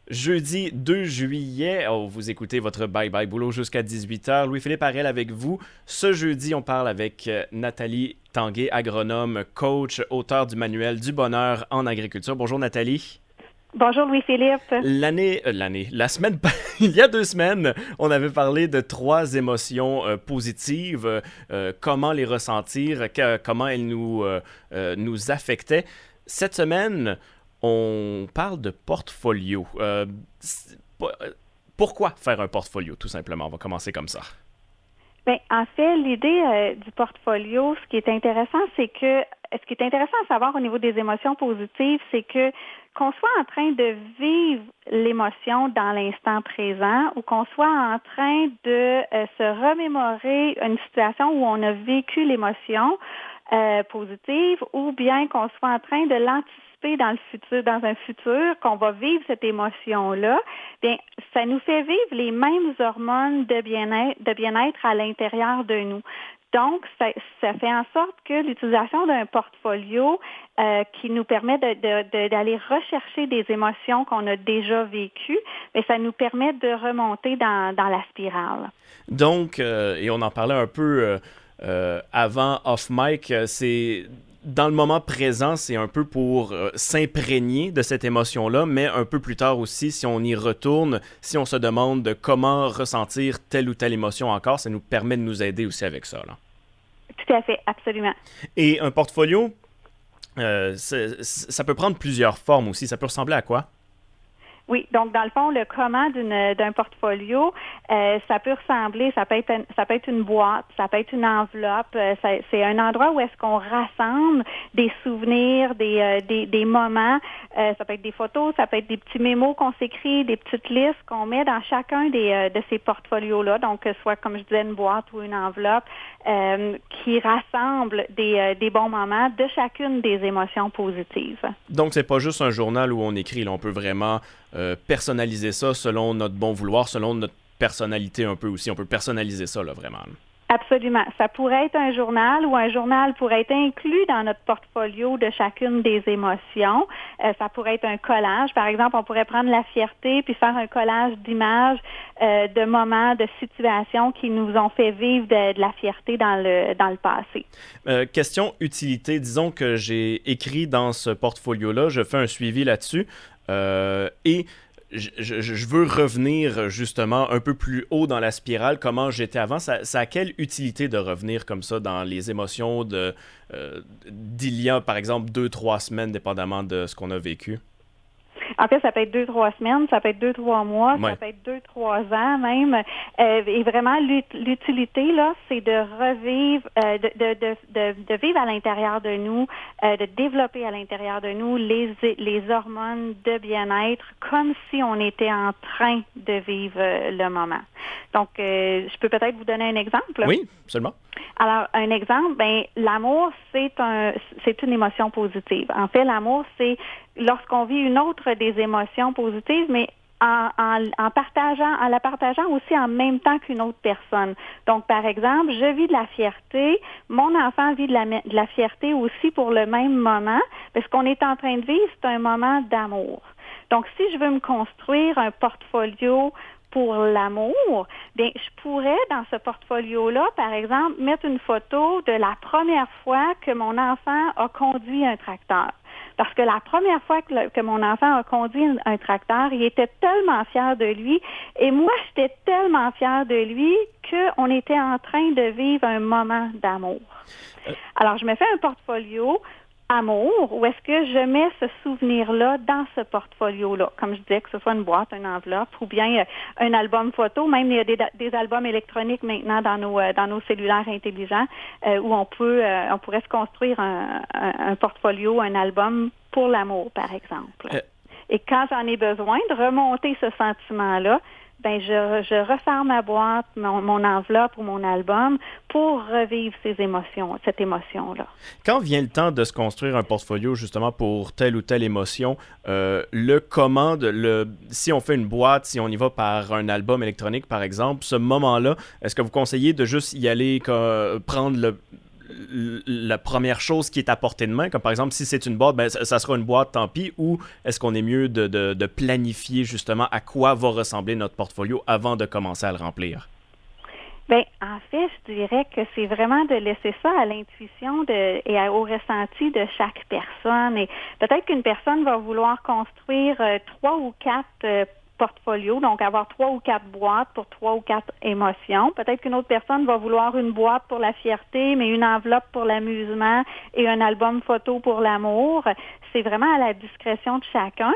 Jeudi 2 juillet, vous écoutez votre Bye Bye Boulot jusqu'à 18h. Louis-Philippe Harel avec vous. Ce jeudi, on parle avec Nathalie Tanguay, agronome, coach, auteur du manuel du bonheur en agriculture. Bonjour Nathalie. Bonjour Louis-Philippe. La semaine, il y a 2 semaines, on avait parlé de 3 émotions positives, comment les ressentir, comment elles nous affectaient. Cette semaine, on parle de portfolio. Pourquoi faire un portfolio, tout simplement? On va commencer comme ça. Bien, en fait, l'idée du portfolio, ce qui est intéressant à savoir au niveau des émotions positives, c'est que qu'on soit en train de vivre l'émotion dans l'instant présent ou qu'on soit en train de se remémorer une situation où on a vécu l'émotion positive ou bien qu'on soit en train de l'anticiper dans un futur, qu'on va vivre cette émotion-là, bien, ça nous fait vivre les mêmes hormones de bien-être à l'intérieur de nous. Donc, ça fait en sorte que l'utilisation d'un portfolio qui nous permet d'aller rechercher des émotions qu'on a déjà vécues, mais ça nous permet de remonter dans la spirale. Donc, et on en parlait un peu avant off mic, c'est dans le moment présent, c'est un peu pour s'imprégner de cette émotion-là, mais un peu plus tard aussi, si on y retourne, si on se demande comment ressentir telle ou telle émotion encore, ça nous permet de nous aider aussi avec ça, là. Tout à fait, absolument. Et un portfolio, ça peut prendre plusieurs formes aussi. Ça peut ressembler à quoi? Oui, donc dans le fond, le comment d'un portfolio, ça peut ressembler, ça peut être une boîte, ça peut être une enveloppe, c'est un endroit où est-ce qu'on rassemble des souvenirs, des moments, ça peut être des photos, ça peut être des petits mémos qu'on s'écrit, des petites listes qu'on met dans chacun de ces portfolios-là, donc soit comme je disais une boîte ou une enveloppe qui rassemble des bons moments de chacune des émotions positives. Donc c'est pas juste un journal où on écrit, là, on peut vraiment personnaliser ça selon notre bon vouloir, selon notre personnalité un peu aussi. On peut personnaliser ça, là, vraiment. Absolument. Ça pourrait être un journal ou un journal pourrait être inclus dans notre portfolio de chacune des émotions. Ça pourrait être un collage. Par exemple, on pourrait prendre la fierté puis faire un collage d'images, de moments, de situations qui nous ont fait vivre de la fierté dans le passé. Question utilité. Disons que j'ai écrit dans ce portfolio-là, je fais un suivi là-dessus. Et je veux revenir justement un peu plus haut dans la spirale, comment j'étais avant. Ça a quelle utilité de revenir comme ça dans les émotions d'il y a, par exemple, 2-3 semaines, dépendamment de ce qu'on a vécu? En fait, ça peut être 2-3 semaines, ça peut être 2-3 mois, Ouais. ça peut être 2-3 ans même. Et vraiment, l'utilité, là, c'est de revivre, de vivre à l'intérieur de nous, de développer à l'intérieur de nous les hormones de bien-être comme si on était en train de vivre le moment. Donc, je peux peut-être vous donner un exemple. Oui, absolument. Alors, un exemple, l'amour, c'est une émotion positive. En fait, l'amour, c'est lorsqu'on vit une autre des émotions positives, mais en la partageant aussi en même temps qu'une autre personne. Donc, par exemple, je vis de la fierté, mon enfant vit de la fierté aussi pour le même moment, parce qu'on est en train de vivre, c'est un moment d'amour. Donc, si je veux me construire un portfolio pour l'amour, bien, je pourrais, dans ce portfolio-là, par exemple, mettre une photo de la première fois que mon enfant a conduit un tracteur. Parce que la première fois que mon enfant a conduit un tracteur, il était tellement fier de lui et moi, j'étais tellement fière de lui qu'on était en train de vivre un moment d'amour. Alors, je me fais un portfolio amour, ou est-ce que je mets ce souvenir-là dans ce portfolio-là? Comme je disais, que ce soit une boîte, une enveloppe, ou bien un album photo. Même il y a des albums électroniques maintenant dans nos cellulaires intelligents où on pourrait se construire un portfolio, un album pour l'amour, par exemple. Et quand j'en ai besoin de remonter ce sentiment-là, ben je referme ma boîte, mon enveloppe ou mon album pour revivre cette émotion-là. Quand vient le temps de se construire un portfolio justement pour telle ou telle émotion, le comment, si on fait une boîte, si on y va par un album électronique par exemple, ce moment-là, est-ce que vous conseillez de juste y aller, prendre la première chose qui est à portée de main, comme par exemple si c'est une boîte, ben, ça sera une boîte, tant pis, ou est-ce qu'on est mieux de planifier justement à quoi va ressembler notre portfolio avant de commencer à le remplir? Bien, en fait, je dirais que c'est vraiment de laisser ça à l'intuition au ressenti de chaque personne. Et peut-être qu'une personne va vouloir construire 3 ou 4 portfolios, donc avoir 3 ou 4 boîtes pour 3 ou 4 émotions. Peut-être qu'une autre personne va vouloir une boîte pour la fierté, mais une enveloppe pour l'amusement et un album photo pour l'amour. C'est vraiment à la discrétion de chacun.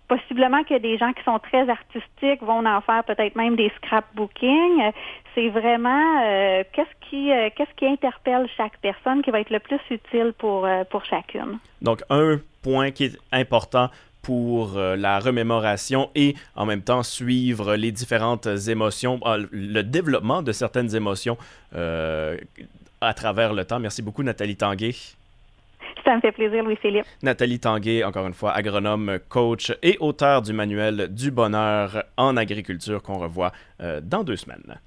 Possiblement que des gens qui sont très artistiques vont en faire peut-être même des scrapbooking. C'est vraiment qu'est-ce qui interpelle chaque personne qui va être le plus utile pour chacune. Donc, un point qui est important pour la remémoration et en même temps suivre les différentes émotions, le développement de certaines émotions à travers le temps. Merci beaucoup, Nathalie Tanguay. Ça me fait plaisir, Louis-Philippe. Nathalie Tanguay, encore une fois, agronome, coach et auteure du manuel du bonheur en agriculture qu'on revoit dans 2 semaines.